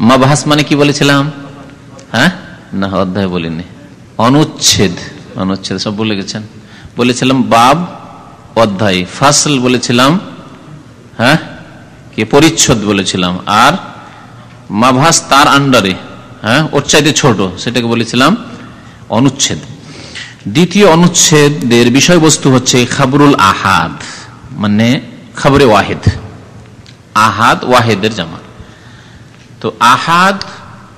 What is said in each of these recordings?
মাবহাস মানে কি বলেছিলাম? হ্যাঁ না, অধ্যায় বলিনি। অনুচ্ছেদ, অনুচ্ছেদ সব বলে গেছেন। বলেছিলাম বাব, অধ্যায়। ফাসল বলেছিলাম, হ্যাঁ কি পরিচ্ছদ বলেছিলাম। আর মাবহাস তার আন্ডারে, হ্যাঁ ওর চাইতে ছোট, সেটাকে বলেছিলাম অনুচ্ছেদ। দ্বিতীয় অনুচ্ছেদের বিষয়বস্তু হচ্ছে খাবরুল আহাদ, মানে খবরে ওয়াহিদ। আহাদ ওয়াহিদের জামা। তো আহাদ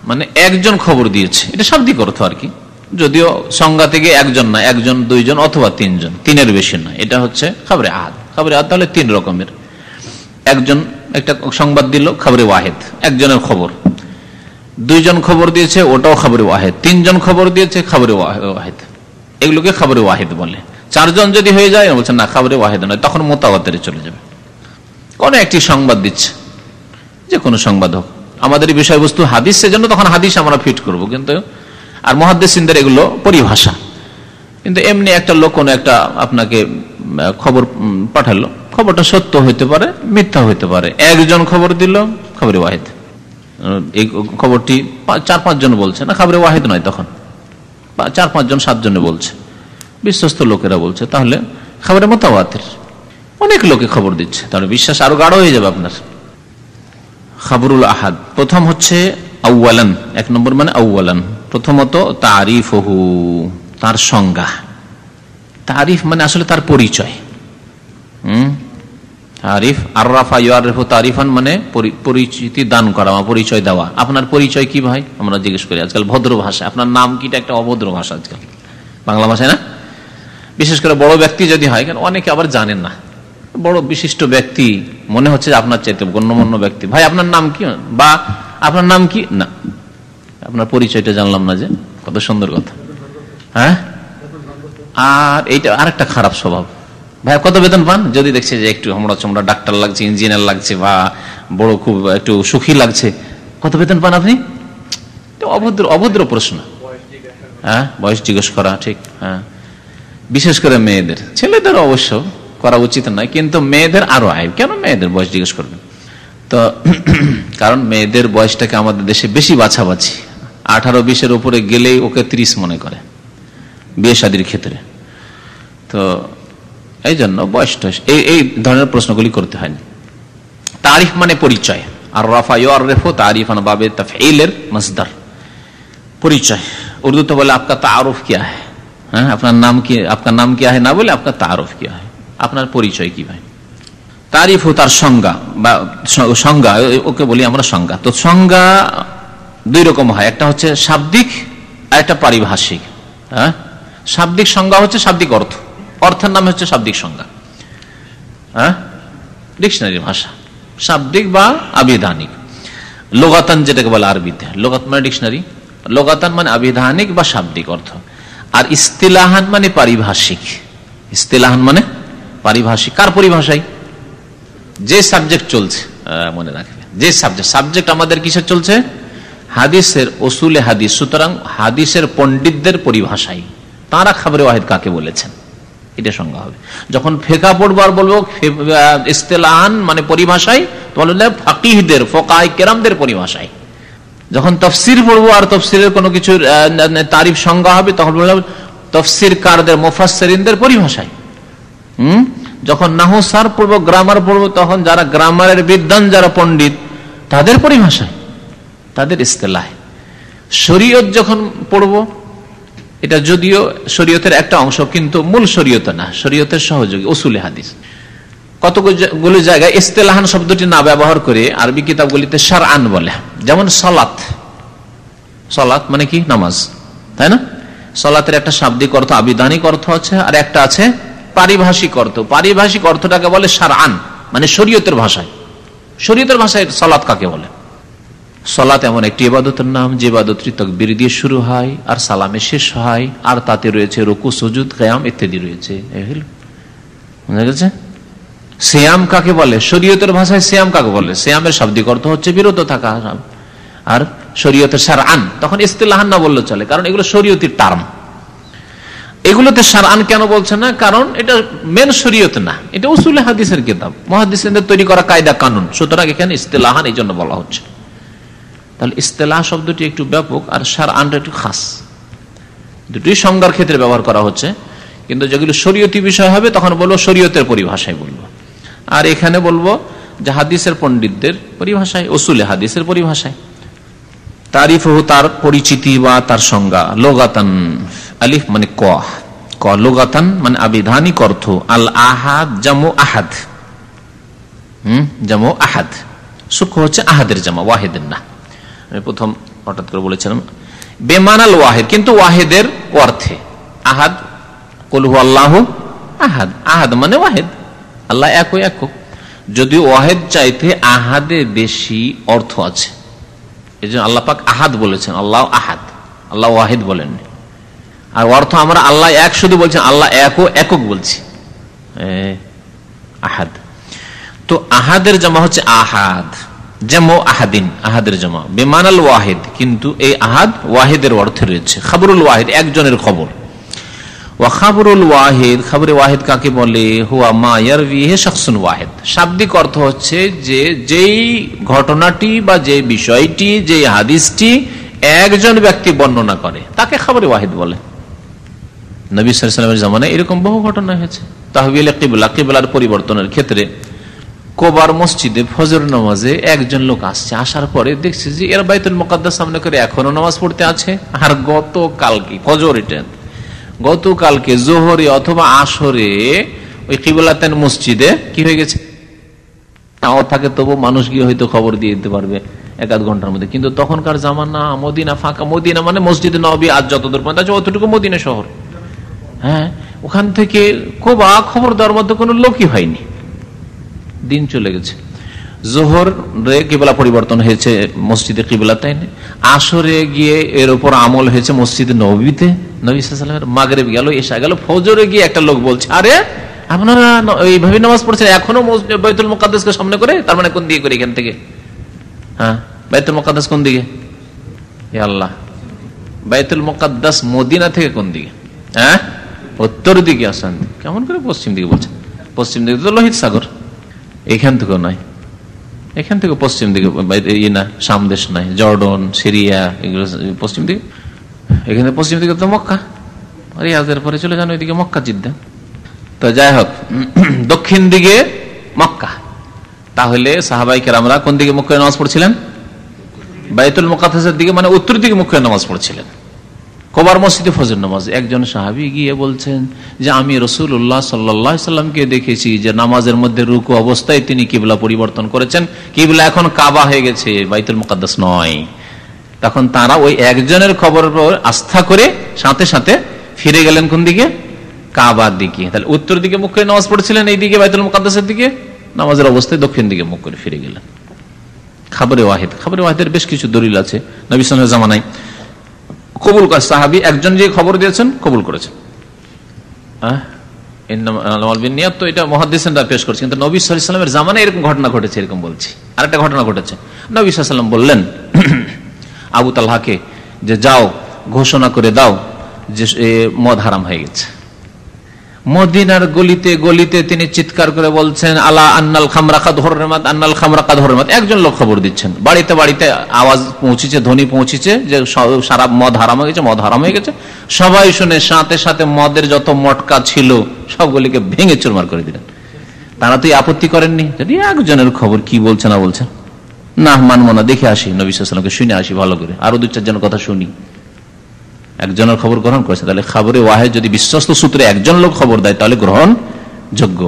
মানে একজন খবর দিয়েছে, এটা শাব্দিক অর্থ আর কি, যদিও সংজ্ঞা থেকে একজন না, একজন, দুইজন অথবা তিনজন, তিনের বেশি না, এটা হচ্ছে খবরে আহাদ। খবরে আহাদ তাহলে তিন রকমের। একজন একটা সংবাদ দিল, খবরে ওয়াহিদ, একজনের খবর। দুইজন খবর দিয়েছে, ওটাও খবরে ওয়াহিদ। তিনজন খবর দিয়েছে, খবরে ওয়াহিদ। এগুলোকে খবরে ওয়াহিদ বলে। চারজন যদি হয়ে যায়, বলছেন না খবরে ওয়াহিদ নয়, তখন মোতাওয়াতিরে চলে যাবে। কোন একটি সংবাদ দিচ্ছে, যে কোনো সংবাদ হোক, আমাদের বিষয়বস্তু হাদিস, সেজন্য তখন হাদিস আমরা ফিট করব। কিন্তু আর মুহাদ্দিসিনদের এগুলো পরিভাষা। কিন্তু এমনি একটা লোক কোনো একটা আপনাকে খবর পাঠালো, খবরটা সত্য হইতে পারে, মিথ্যা হইতে পারে। একজন খবর দিল, খবরে ওয়াহিদ। এই খবরটি 4-5 জন বলছে, না খবরে ওয়াহিদ নয়, তখন 4-5 জন 7 জনে বলছে, বিশ্বস্ত লোকেরা বলছে, তাহলে খবরে মুতাওয়াতির। অনেক লোকে খবর দিচ্ছে, তাহলে বিশ্বাস আরো গাঢ় হয়ে যাবে আপনার। খবরুল আহাদ প্রথম হচ্ছে আউয়ালান, 1 নম্বর মানে আউয়ালান, প্রথমত তারিফহু, তার সংজ্ঞা। তারিফ মানে আসলে তার পরিচয়। তারিফ আররাফা ইউআরিফু তারিফান মানে পরিচিতি দান করা, পরিচয় দেওয়া। আপনার পরিচয় কি ভাই? আমরা জিজ্ঞেস করি আজকাল ভদ্র ভাষা, আপনার নাম কিটা একটা অভদ্র ভাষা আজকাল বাংলা ভাষায়, না? বিশেষ করে বড় ব্যক্তি যদি হয়, কারণ অনেকে আবার জানেন না, বড় বিশিষ্ট ব্যক্তি মনে হচ্ছে আপনার চাইতে গণ্যমান্য ব্যক্তি, ভাই আপনার নাম কি, বা আপনার নাম কি, না আপনার পরিচয়টা জানলাম না, যে কত সুন্দর কথা। হ্যাঁ, আর এইটা আরেকটা খারাপ স্বভাব। ভাই কত বেতন পান? যদি দেখছে যে একটু আমরা চমড়া ডাক্তার লাগছে, ইঞ্জিনিয়ার লাগছে, বা বড় খুব একটু সুখী লাগছে, কত বেতন পান আপনি? অভদ্র, অভদ্র প্রশ্ন। হ্যাঁ, বয়স জিজ্ঞেস করা ঠিক। হ্যাঁ, বিশেষ করে মেয়েদের, ছেলেদের অবশ্য করা উচিত নয়, কিন্তু মেয়েদের আরো আইব। কেন মেয়েদের বয়স জিজ্ঞেস করবেন? তো কারণ মেয়েদের বয়সটাকে আমাদের দেশে বেশি বাছাবাছি। 18-20-এর উপরে গেলেই ওকে 30 মনে করে বিয়ে শাদীর ক্ষেত্রে। তো এই জন্য বয়সটা এই ধরনের প্রশ্নগুলি করতে হয়নি। তারিফ মানে পরিচয়। আর রাফা ইউআরিফু তারিফান বাবে তাফঈলের মাসদার, পরিচয়। উর্দুতে বলে আপকা তাআরুফ কিয়া है, হ্যাঁ আপনার নাম কি, আপনার নাম কিয়া है না বলে আপকা তাআরুফ কিয়া है, আপনার পরিচয় কি ভাই। তারিফ ও তার সংজ্ঞা, বা সংজ্ঞা, ওকে বলি আমরা সংজ্ঞা। তো সংজ্ঞা 2 রকম হয়, একটা হচ্ছে শাব্দিক আর একটা পারিভাষিক। হ্যাঁ, শাব্দিক সংজ্ঞা হচ্ছে শাব্দিক অর্থ, অর্থের নাম হচ্ছে শাব্দিক সংজ্ঞা। হ্যাঁ, ডিকশনারি ভাষা, শাব্দিক বা আবিধানিক। লোগাতান যেটাকে বলে আরবিতে, লোগাত মানে ডিকশনারি, লোগাতান মানে আবিধানিক বা শাব্দিক অর্থ। আর ইস্তিলাহান মানে পারিভাষিক। ইস্তিলাহান মানে পারিভাষিক। কার পরিভাষায়? যে সাবজেক্ট চলছে, মনে রাখবে, যে সাবজেক্ট আমাদের কিসের চলছে? হাদিসের, উসুলে হাদিস। সুতরাং হাদিসের পণ্ডিতদের পরিভাষায় তারা খবরে ওয়াহিদ কাকে বলেছেন, এটা সংজ্ঞা হবে। যখন ফিকহ পড়বো আর বলবো ইস্তিলাহান মানে পরিভাষায়, তাহলে ফাকিহদের, ফুকাহায়ে কেরামদের পরিভাষায়। যখন তাফসীর পড়বো আর তাফসীরের কোনো কিছু তারিফ সংজ্ঞা হবে, তখন বলবো তাফসীরকারদের, মুফাসসিরিনদের পরিভাষায়। যখন নাহু সারফ পড়বো, গ্রামার পড়বো, তখন যারা গ্রামারের বিদ্বান, যারা পণ্ডিত, তাদের পরিভাষায়, তাদের ইস্তিলাহে। শরীয়ত যখন পড়বো, এটা যদিও শরীয়তের একটা অংশ, কিন্তু মূল শরীয়ত না, শরীয়তের সহযোগী উসুলে হাদিস। কতগুলো জায়গায় ইস্তিলাহান শব্দটি না ব্যবহার করে আরবি কিতাবগুলিতে শারআন বলে। যেমন সালাত, সালাত মানে কি? নামাজ, তাই না? সালাতের একটা শাব্দিক অর্থ, আবিধানিক অর্থ আছে, আর একটা আছে পারিভাষিক অর্থ। পারিভাষিক অর্থটাকে বলে শারআন, মানে শরীয়তের ভাষায়। শরীয়তের ভাষায় সালাত কাকে বলে? সালাত এমন একটি ইবাদতের নাম, যে ইবাদতটি তাকবীর দিয়ে শুরু হয় আর সালামে শেষ হয়, আর তাতে রয়েছে রুকু, সুজুদ, কিয়াম ইত্যাদি রয়েছে। বুঝা গেছে? সিয়াম কাকে বলে? শরীয়তের ভাষায় সিয়াম কাকে বলে? সিয়ামের শাব্দিক অর্থ হচ্ছে বিরত থাকা, আর শরীয়তের শারআন তখন ইস্তিলাহান না বললে চলে, কারণ এগুলো শরীয়তের টার্ম। এগুলোতে শারআন কেন বলছে না? কারণ এটা মেন শরীয়ত না, এটা উসুলে হাদিসের কিতাব, মুহাদ্দিসিনদের তৈরি করা কায়দা কানুন, সুতরাং এখানে ইস্তিলাহান এই জন্য বলা হচ্ছে। তাহলে ইস্তিলাহ শব্দটি একটু ব্যাপক আর শারআনটা একটু খাস, দুটোই সংজ্ঞার ক্ষেত্রে ব্যবহার করা হচ্ছে, কিন্তু যেগুলো শরীয়তি বিষয় হবে তখন বলবো শরীয়তের পরিভাষায় বলবো, আর এখানে বলবো যে হাদিসের পণ্ডিতদের পরিভাষায়, উসুলে হাদিসের পরিভাষায়। তারিফহু তার পরিচিতি বা তার সংজ্ঞা, লোগাতান আলিফ মানে ক, লোগাতান মানে আবিধানিক অর্থ, আল আহাদ জামু আহাদ, জামু আহাদ, সূক্ষ্ম হচ্ছে আহাদের জামা, ওয়াহিদের না। আমি প্রথম হঠাৎ করে বলেছিলাম বেমানাল ওয়াহিদ, কিন্তু ওয়াহিদের অর্থে। আহাদ কুল হু আল্লাহু আহাদ, আহাদ মানে ওয়াহিদ, আল্লাহ একই একক, যদিও ওয়াহিদ চাইতে আহাদে বেশি অর্থ আছে, এই জন্য আল্লাহ পাক আহাদ বলেছেন, আল্লাহ আহাদ, আল্লাহ ওয়াহিদ বলেননি। আর অর্থ আমরা আল্লাহ এক শুধু বলছেন, আল্লাহ একক বলছি, আহাদ। তো আহাদের জামা হচ্ছে আহাদ, জামু আহাদিন, আহাদের জামা, বেমানাল ওয়াহিদ, কিন্তু এই আহাদ ওয়াহিদের অর্থে রয়েছে। খাবরুল ওয়াহিদ, একজনের খবর। ওয়া খাবরুল ওয়াহিদ, খবরে ওয়াহিদ কাকে বলে? হুয়া মা ইয়ারবিহি শাখসুন ওয়াহিদ, শাব্দিক অর্থ হচ্ছে যে যেই ঘটনাটি বা যে বিষয়টি, যে হাদিসটি একজন ব্যক্তি বর্ণনা করে তাকে খবরে ওয়াহিদ বলে। নবী সাল্লাল্লাহু আলাইহি ওয়াসাল্লামের জামানায় এরকম বহু ঘটনা হয়েছে। তাহবিল কিবলা, কিবলার পরিবর্তনের ক্ষেত্রে কোবার মসজিদে ফজর নামাজে একজন লোক আসছে, আসার পরে দেখছে যে এরা বাইতুল মুকাদ্দাস সামনে করে এখনো নামাজ পড়তে আছে, আর গতকালকে ফজর, এটা গতকালকে জোহরে অথবা আসরে ওই কিবলাতেন মসজিদে কি হয়ে গেছে থাকে, তবু মানুষ গিয়ে হয়তো খবর দিয়ে দিতে পারবে এক আধ ঘন্টার মধ্যে। কিন্তু তখনকার জামানা, মদিনা ফাঁকা, মদিনা মানে মসজিদে নববী আজ যতদূর পর্যন্ত আছে অতটুকু মদিনা শহর, হ্যাঁ, ওখান থেকে কোবা খবর দেওয়ার মধ্যে কোনো লোকই হয়নি, দিন চলে গেছে। জোহর রে কিবলা পরিবর্তন হয়েছে মসজিদে কিবলাতেন, আসরে গিয়ে এর উপর আমল হয়েছে মসজিদে নববীতে, নবী সাল্লাল্লাহু আলাইহি ওয়াসাল্লাম, মাগরিব গেল, এশা গেল, ফজরে গিয়ে একটা লোক বলছে আরে আপনারা এইভাবে নামাজ পড়ছেন এখনো বাইতুল মুকাদ্দাসকে সামনে করে, তার মানে কোন দিকে করে? এখান থেকে, হ্যাঁ, বাইতুল মুকাদ্দাস কোন দিকে? ইয়া আল্লাহ, বাইতুল মুকাদ্দাস মদিনা থেকে কোন দিকে? হ্যাঁ, উত্তর দিকে আসেন, কেমন করে পশ্চিম দিকে বলছেন? পশ্চিম দিকে তো লোহিত সাগর, এখান থেকেও নয়, এখান থেকে পশ্চিম দিকে না, সামদেশ নাই, জর্ডন, সিরিয়া, এগুলো পশ্চিম দিকে, এখানে পশ্চিম দিকে তো মক্কা, রিয়াজের পরে চলে যান ওইদিকে মক্কা, জিদ্দা। তো যাই হোক, দক্ষিণ দিকে মক্কা। তাহলে সাহাবায়ে কেরামরা কোন দিকে মুখ করে নামাজ পড়ছিলেন? বাইতুল মুকাদ্দাসের দিকে, মানে উত্তর দিকে মুখ করে নামাজ পড়ছিলেন। কোবার মসজিদে ফজর নামাজ, একজন সাহাবী গিয়ে বলছেন যে আমি রাসূলুল্লাহ সাল্লাল্লাহু আলাইহি সাল্লামকে দেখেছি যে নামাজের মধ্যে রুকু অবস্থায় তিনি কিবলা পরিবর্তন করেছেন, কিবলা এখন কাবা হয়ে গেছে, বাইতুল মুকাদ্দাস নয়। তখন তারা ওই একজনের খবরের উপর আস্থা করে সাথে সাথে ফিরে গেলেন কোন দিকে? কাবার দিকে। তাহলে উত্তর দিকে মুখ করে নামাজ পড়ছিলেন, এই দিকে বাইতুল মুকাদ্দাসের দিকে, নামাজের অবস্থায় দক্ষিণ দিকে মুখ করে ফিরে গেলেন। খবরে ওয়াহিদ, খবরে ওয়াহিদের বেশ কিছু দলিল আছে নবী সাল্লাল্লাহু আলাইহি জামানায় কবুল করে, সাহাবী একজন যে খবর দিয়েছেন কবুল করেছেন। তো এটা মুহাদ্দিসিনরা পেশ করছে, কিন্তু নবী সাল্লাল্লাহু আলাইহি ওয়াসাল্লামের জামানায় এরকম ঘটনা ঘটেছে, এরকম বলছি। আরেকটা ঘটনা ঘটেছে, নবী সাল্লাল্লাহু আলাইহি ওয়াসাল্লাম বললেন আবু তালহাকে যে যাও ঘোষণা করে দাও যে মদ হারাম হয়ে গেছে। মদিনার গলিতে গলিতে তিনি চিৎকার করে বলছেন আলা আন্নাল খামরা কাদ হুররিমাত, আন্নাল খামরা কাদ হুররিমাত। একজন লোক খবর দিচ্ছেন, বাড়িতে বাড়িতে আওয়াজ পৌঁছেছে, ধ্বনি পৌঁছেছে যে সারা মদ হারাম হয়ে গেছে, মদ হারাম হয়ে গেছে। সবাই শুনে সাথে সাথে মদের যত মটকা ছিল সবগুলিকে ভেঙে চুরমার করে দিলেন। তারা তো আপত্তি করেননি, যদি একজনের খবর কি বলছে না বলছে, না মানবো না, দেখে আসি, নবী সাল্লাল্লাহু আলাইহি ওয়াসাল্লামকে শুনে আসি ভালো করে, আরো দু চারজনের কথা শুনি। একজনের খবর গ্রহণ করেছে, তাহলে খবরে ওয়াহিদ যদি বিশ্বস্ত সূত্রে একজন লোক খবর দেয় তাহলে গ্রহণ যোগ্য।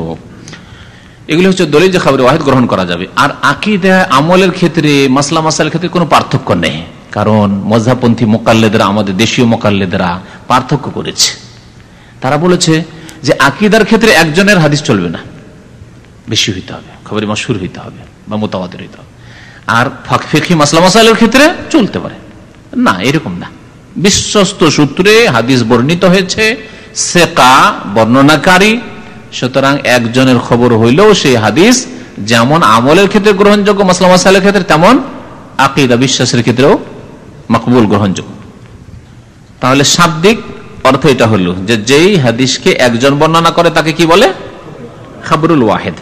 এগুলি হচ্ছে দলিল যে খবরে ওয়াহিদ গ্রহণ করা যাবে। আর আকীদা আমলের ক্ষেত্রে, মাসলা মাসাইলের ক্ষেত্রে কোনো পার্থক্য নেই, কারণ মযহাবপন্থী মুকাল্লিদরা, আমাদের দেশীয় মুকাল্লিদরা পার্থক্য করেছে। তারা বলেছে যে আকীদার ক্ষেত্রে একজনের হাদিস চলবে না, বেশি হইতে হবে, খবরে মাশহুর হইতে হবে বা মুতাওয়াতির হইতে হবে। আর ফিকহি মাসলা মাসাইলের ক্ষেত্রে চলতে পারে না, এরকম না। বিশ্বস্ত সূত্রে হাদিস বর্ণিত হয়েছে, সেকা বর্ণনাকারী সুতরাং একজনের খবর হইলেও সেই হাদিস যেমন আমলের ক্ষেত্রে গ্রহণযোগ্য, মাসলা মাসাইলের ক্ষেত্রে, তেমন আকীদা বিশ্বাসের ক্ষেত্রেও মকবুল, গ্রহণযোগ্য। তাহলে শাব্দিক অর্থ এটা হলো যে যেই হাদিসকে একজন বর্ণনা করে তাকে কি বলে? খাবরুল ওয়াহিদ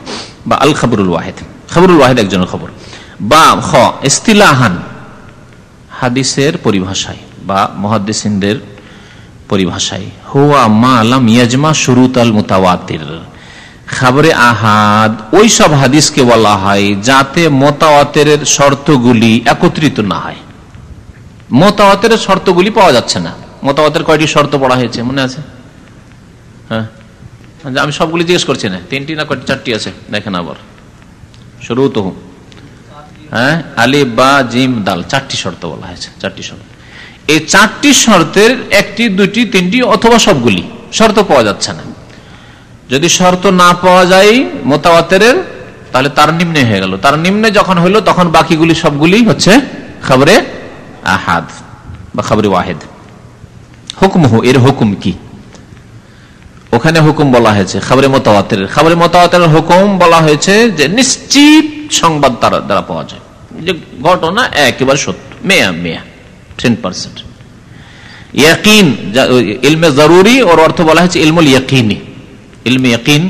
বা আল খাবরুল ওয়াহিদ। খাবরুল ওয়াহিদ একজনের খবর। বা খ ইস্তিলাহান, হাদিসের পরিভাষায় বা মুহাদ্দিসিনদের পরিভাষায়, হুয়া মা লাম ইয়াজমা শুরুত আল মুতাওয়াতির, খবরে আহাদ ওই সব হাদিসকে বলা হয় যাতে মুতাওয়াতিরের শর্তগুলি একত্রিত না হয়। মুতাওয়াতিরের শর্তগুলি পাওয়া যাচ্ছে না। মুতাওয়াতির কয়টি শর্ত পড়া হয়েছে মনে আছে? হ্যাঁ, আমি সবগুলি জিজ্ঞেস করছি না, 3টি না 4টি আছে দেখেন আবার। শুরুতহু, হ্যাঁ, আলিফ বা জিম দাল, 4টি শর্ত বলা হয়েছে। 4টি শর্ত, এই 4টি শর্তের 1টি 2টি 3টি অথবা সবগুলি শর্ত পাওয়া যাচ্ছে না। যদি শর্ত না পাওয়া যায় মুতাওয়াতিরের, তাহলে তার নিম্নে হয়ে গেল। তার নিম্নে যখন হলো তখন বাকিগুলি সবগুলি হচ্ছে খবরে আহাদ বা খবরে ওয়াহিদ। হুকমহু, এর হুকুম কি? ওখানে হুকুম বলা হয়েছে খবরে মুতাওয়াতিরের। খবরে মুতাওয়াতিরের হুকুম বলা হয়েছে যে নিশ্চিত সংবাদ তার দ্বারা পাওয়া যায়, যে ঘটনা একেবারে সত্য, মেয়া 10%। ইয়াকিন, ইলমে জরুরি, ওর অর্থ বলা হয়েছে ইলমুল ইয়াকিনি, ইলমে ইয়াকিন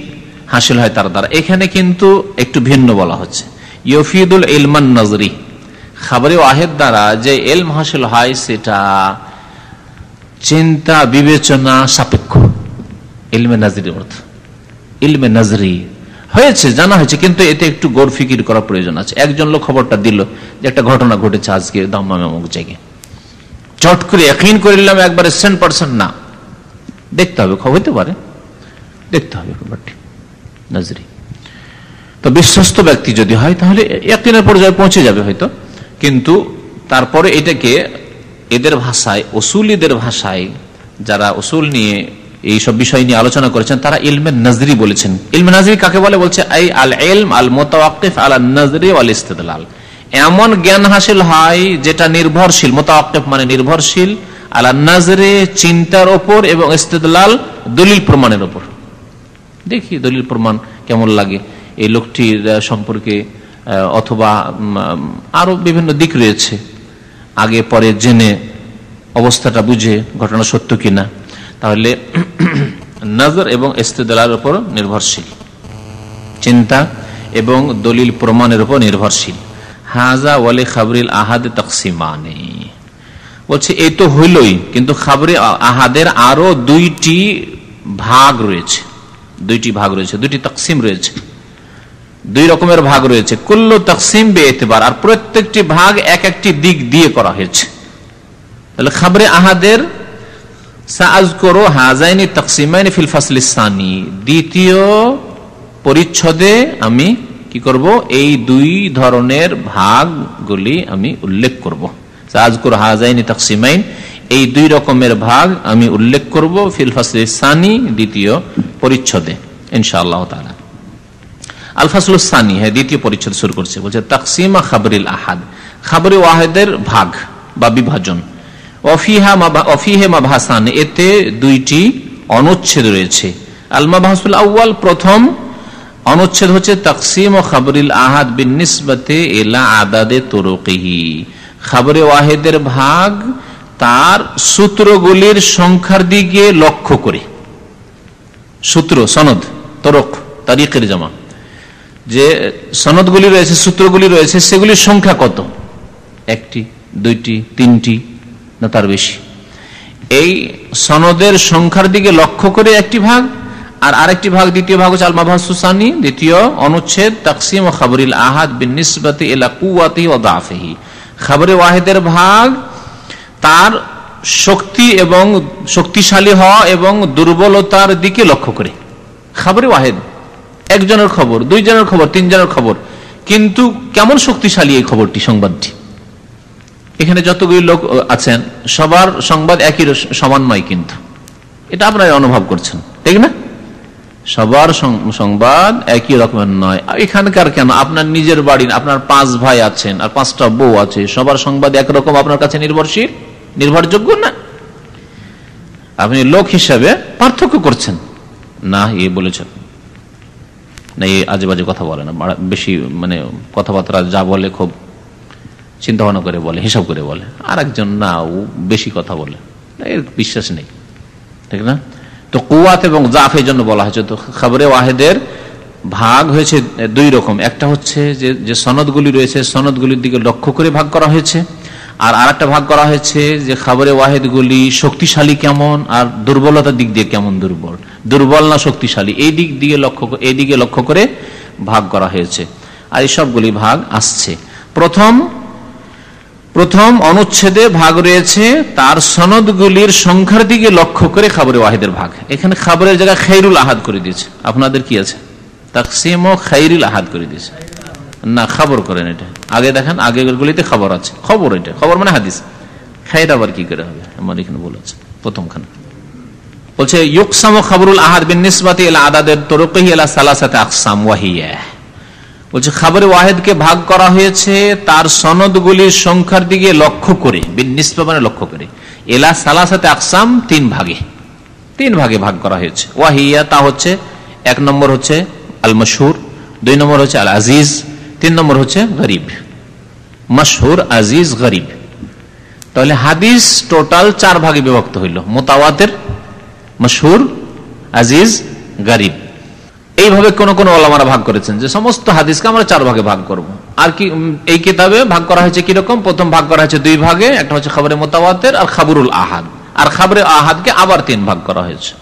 হাসিল হয় তার দ্বারা। এখানে কিন্তু একটু ভিন্ন বলা হচ্ছে, ইউফিদুল ইলমান নজরি, খবরে ওয়াহিদ দ্বারা যে ইলম হাসিল হয় সেটা চিন্তা বিবেচনা সাপেক্ষ। ইলমে নাজরি অর্থ ইলমে নাজরি হয়েছে, জানা হয়েছে, কিন্তু এতে একটু গৌর ফিকির করার প্রয়োজন আছে। একজন লোক খবরটা দিল যে একটা ঘটনা ঘটেছে আজকে দাম্মামে অমুক জায়গায়, চট করে ইয়াকিন করে নিলাম একবারে 100% না, দেখতে হবে, হইতে পারে, দেখতে হবে খবরটি নাজরি। তো বিশ্বস্ত ব্যক্তি যদি হয় তাহলে ইয়াকিনের পর্যায়ে পৌঁছে যাবে হয়তো, কিন্তু তারপরে এটাকে এদের ভাষায়, উসুলিদের ভাষায়, যারা উসুল নিয়ে এইসব বিষয় নিয়ে আলোচনা করেছেন তারা ইলমে নাজরি বলেছেন। ইলমে নাজরি কাকে বলে? বলছে আই আল ইলম আল মুতাওয়াক্কিফ আলা নাজরি ওয়াল ইস্তিদলাল, এমন জ্ঞান হাসিল হয় যেটা নির্ভরশীল, মুতাওয়াক্কিফ মানে নির্ভরশীল, আলা নাজরে চিন্তার ওপর, এবং ইস্তিদলাল দলিল প্রমাণের ওপর। দেখি দলিল প্রমাণ কেমন লাগে এই লোকটির সম্পর্কে, অথবা আরো বিভিন্ন দিক রয়েছে, আগে পরে জেনে অবস্থাটা বুঝে ঘটনা সত্য কিনা। তাহলে নজর এবং ইস্তিদলালের উপর নির্ভরশীল, চিন্তা এবং দলিল প্রমাণের উপর নির্ভরশীল। হাজা ওয়ালি খবরিল আহাদ তাকসিমানে, বলছে এই তো হইলই, কিন্তু খবরে আহাদের আরো 2টি ভাগ রয়েছে, 2টি ভাগ রয়েছে, 2টি তাকসিম রয়েছে, 2 রকমের ভাগ রয়েছে। কুল্লু তাকসিম বেএতিবার, আর প্রত্যেকটি ভাগ এক একটি দিক দিয়ে করা হয়েছে। তাহলে খবরে আহাদের সাআযকুরু হাযাইনি তাকসিমাইনি ফিল ফাসলিস সানি, দ্বিতীয় পরিচ্ছদে আমি কি করব? এই 2 ধরনের ভাগগুলি আমি উল্লেখ করব। সাআযকুরু হাযাইনি তাকসিমাইন, এই 2 রকমের ভাগ আমি উল্লেখ করব ফিল ফাসলিস সানি, দ্বিতীয় পরিচ্ছদে ইনশাআল্লাহ তাআলা। আল ফাসলুস সানি, হ্যাঁ, দ্বিতীয় পরিচ্ছদ শুরু করছে, বলছে তাকসিমা খবরিল আহাদ, খবরে ওয়াহিদের ভাগ বা বিভাজন। অফিহে মাবহাসান, এতে 2টি অনুচ্ছেদ রয়েছে। আল মাবহাসুল আউয়াল, প্রথম অনুচ্ছেদ হচ্ছে তাকসিম ও খবরিল আহাদ বিনিসবতে ইলা আদাদে তুরুকিহি, খবরে ওয়াহিদের ভাগ তার সূত্রগুলির সংখ্যার দিকে লক্ষ্য করে। সূত্র, সনদ, তরক, তারিখের জামা, যে সনদগুলি রয়েছে, সূত্রগুলি রয়েছে, সেগুলির সংখ্যা কত? 1টি, 2টি, 3টি না তার বেশি। এই সনদের সংখ্যার দিকে লক্ষ্য করে একটি ভাগ, আর আরেকটি ভাগ, দ্বিতীয় ভাগ হচ্ছে আল মাবহাসুস সানি, দ্বিতীয় অনুচ্ছেদ তাকসিম ও খবরিল আহাদ বিনিসবতি ইলা কুওয়াতি ওয়া দাফিহি, খবরে ওয়াহিদের ভাগ তার শক্তি এবং শক্তিশালী হওয়া এবং দুর্বলতার দিকে লক্ষ্য করে। খবরে ওয়াহিদ, একজনের খবর, 2 জনের খবর, 3 জনের খবর, কিন্তু কেমন শক্তিশালী এই খবরটি, সংবাদটি। এখানে যতগুলি লোক আছেন সবার সংবাদ একই সমান নয়, কিন্তু এটা আপনারা অনুভব করছেন, ঠিক না? সবার সংবাদ একই রকমের নয়। এখানকার কেন, আপনার নিজের বাড়ি, আপনার 5 ভাই আছেন আর 5টা বউ আছে, সবার সংবাদ একরকম আপনার কাছে নির্ভরশীল, নির্ভরযোগ্য না? আপনি লোক হিসাবে পার্থক্য করছেন না, এ বলেছেন না এই আজে বাজে কথা বলে না, বেশি মানে কথাবার্তা যা বলে খুব চিন্তা ভাবনা করে বলে, হিসাব করে বলে। আর একজন না, ও বেশি কথা বলে, এর বিশ্বাস নেই, ঠিক না? তো কুওয়াত এবং জাফ এই জন্য বলা হয়েছে। তো খবরে ওয়াহিদের ভাগ হয়েছে দুই রকম। একটা হচ্ছে যে সনদগুলি রয়েছে, সনদগুলির দিকে লক্ষ্য করে ভাগ করা হয়েছে। আর আরেকটা ভাগ করা হয়েছে যে খবরে ওয়াহিদগুলি শক্তিশালী কেমন আর দুর্বলতার দিক দিয়ে কেমন, দুর্বল না শক্তিশালী, এই দিকে লক্ষ্য করে ভাগ করা হয়েছে। আর এই সবগুলি ভাগ আসছে। প্রথম অনুচ্ছেদে ভাগ রয়েছে তার সনদগুলির সংখ্যার দিকে লক্ষ্য করে খবরে ওয়াহিদের ভাগ। এখানে খবরের জায়গায় খায়রুল আহাদ করে দিয়েছে। আপনাদের কি আছে? তাকসিম ও খায়রুল আহাদ করে দিয়েছে না, খবর করেন এটা। আগে দেখেন, আগের গুলিতে খবর আছে, খবর, এটা খবর মানে হাদিস। খায়র আবার কি করে হবে? আমার এখানে বলেছে প্রথমখানে বলছে ইউকসাম খবরুল আহাদ বিন নিসবাতি ইলা আদাদের তুরুকিহি ইলা সালাসাতি আকসাম ওয়াহিয়া। বলছে খবরে ওয়াহিদকে ভাগ করা হয়েছে তার সনদগুলির সংখ্যার দিকে লক্ষ্য করে, বিন নিসবা মানে লক্ষ্য করে, ইলা সালাসাতি আকসাম তিন ভাগে ভাগ করা হয়েছে। ওয়াহিয়া তা হচ্ছে, এক নম্বর হচ্ছে আল মশহুর, দুই নম্বর হচ্ছে আল আজিজ, তিন নম্বর হচ্ছে গরিব। মশহুর, আজিজ, গরিব। তাহলে হাদিস টোটাল চার ভাগে বিভক্ত হইল, মুতাওয়াতির, মশহুর, আজিজ, গরিব। এইভাবে কোন কোন ওলামারা ভাগ করেছেন যে সমস্ত হাদিসকে আমরা চার ভাগে ভাগ করব। আর কি এই কিতাবে ভাগ করা হয়েছে কিরকম? প্রথম ভাগ করা হয়েছে দুই ভাগে, একটা হচ্ছে খবরে মুতাওয়াতির আর খবরুল আহাদ। আর খবরে আহাদকে আবার তিন ভাগ করা হয়েছে,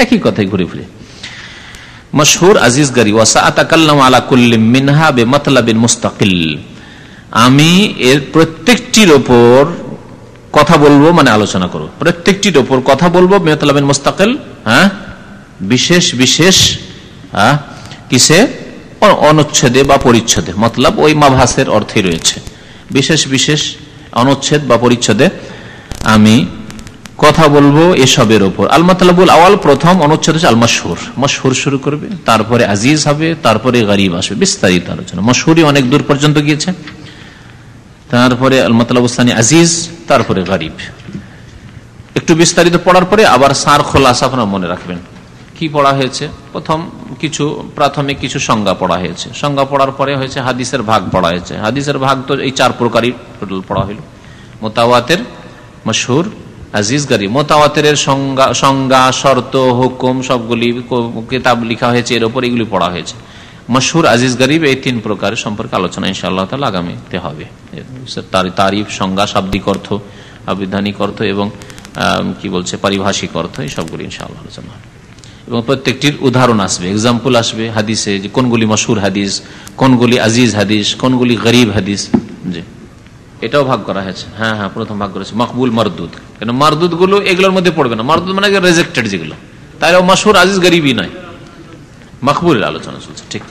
একই কথাই ঘুরে ফিরে। মশহুর, আজিজ, গরিব। ওয়াসাআতাকাল্লামু আলা কুল্লি মিনহা বিমাতলাবিন মুস্তাকিল। আমি এর প্রত্যেকটির উপর কথা বলবো, মানে আলোচনা করব, প্রত্যেকটির উপর কথা বলবো বিমাতলাবিন মুস্তাকিল, হ্যাঁ, বিশেষ বিশেষ কিসে? অনুচ্ছেদে বা পরিচ্ছেদে। মতলব ওই মাভাসের অর্থে রয়েছে, বিশেষ বিশেষ অনুচ্ছেদ বা পরিচ্ছেদে আমি কথা বলবো এসবের উপর। আল মাতলাবুল আওয়াল, প্রথম অনুচ্ছেদ হচ্ছে আল মশহুর। মশহুর শুরু করবে, তারপরে আজিজ হবে, তারপরে গরিব আসবে, বিস্তারিত আলোচনা। মশহুরই অনেক দূর পর্যন্ত গিয়েছে, তারপরে আল মাতলাবুস সানি আজিজ, তারপরে গরিব। একটু বিস্তারিত পড়ার পরে আবার সার খোলাসা আপনারা মনে রাখবেন কি পড়া হয়েছে। প্রথম কিছু প্রাথমিক কিছু সংজ্ঞা পড়া হয়েছে, সংজ্ঞা পড়ার পরে হয়েছে হাদিসের ভাগ পড়া হয়েছে। হাদিসের ভাগ তো এই চার প্রকারই টোটাল পড়া হইল, মুতাওয়াতির, মশহুর, আজিজ, গরিব। মুতাওয়াতিরের সংজ্ঞা, শর্ত, হুকুম সবগুলি কিতাব লেখা হয়েছে, এর উপর এগুলি পড়া হয়েছে। মশহুর, আজিজ, গরিব এই তিন প্রকারের সম্পর্কে আলোচনা ইনশাআল্লাহ তাআলা আগামীতে হবে। তারিফ, সংজ্ঞা, শাব্দিক অর্থ, আবিধানিক অর্থ এবং কি বলছে পারিভাষিক অর্থ, এই সবগুলি ইনশাআল্লাহ আলোচনা হবে। এবং প্রত্যেকটির উদাহরণ আসবে, এক্সাম্পল আসবে হাদিসে, যে কোনগুলি মশহুর হাদিস, কোনগুলি আজিজ হাদিস, কোনগুলি গরিব হাদিস। জি, এটাও ভাগ করা হয়েছে। হ্যাঁ, প্রথম ভাগ করেছে মকবুল, মারদুদ। কেন মারদুদ গুলো এগুলোর মধ্যে পড়বে না, মারদুদ মানে রেজেক্টেড যেগুলো, তাহলে মশহুর, আজিজ, গরিবই নয়, মকবুলের আলোচনা চলছে। ঠিক।